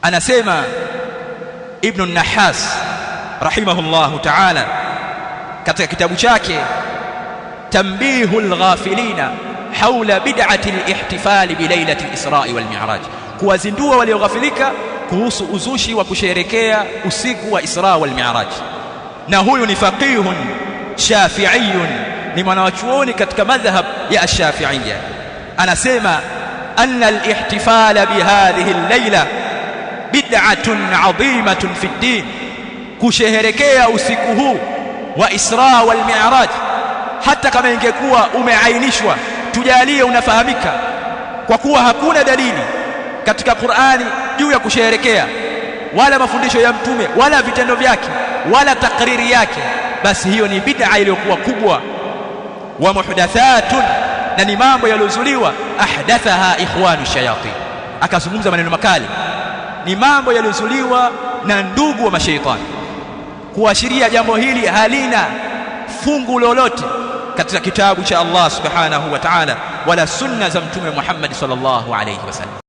Anasema Ibn an-Nahas rahimahullahu ta'ala katika kitabu chake Tanbihul Ghafilina haula bid'ati al-ihtifali bi lailati al-Isra'i wal Mi'raj, kuwazindua walioghafilika kuhusu uzushi wa kusherekea usiku wa Isra wal Mi'raj. Na huyu ni faqihun shafi'iyun, ni mwanachuoni katika madhhab ya ash-Shafi'iyya. Anasema anna al-ihtifala bi hadhihi al-laila bid'atun 'azimatun fi ad-din, kusherekea usiku huu wa Isra wal Mi'raj, hata kama ingekuwa umeainishwa, tujalie unafahamika, kwa kuwa hakuna dalili katika Qur'ani juu ya kusherekea, wala mafundisho ya mtume, wala vitendo vyake, wala takriri yake, basi hiyo ni bid'a iliyokuwa kubwa. Wa muhdathatun, na ni mambo yaliyozuliwa, ahdathaha ikhwanu shayatin. Akazungumza maneno makali, ni mambo yaliyozuliwa na ndugu wa mashaitani, kuashiria jambo hili halina fungu lolote katika kitabu cha Allah subhanahu wa ta'ala wala sunna za mtume Muhammad sallallahu alayhi wasallam.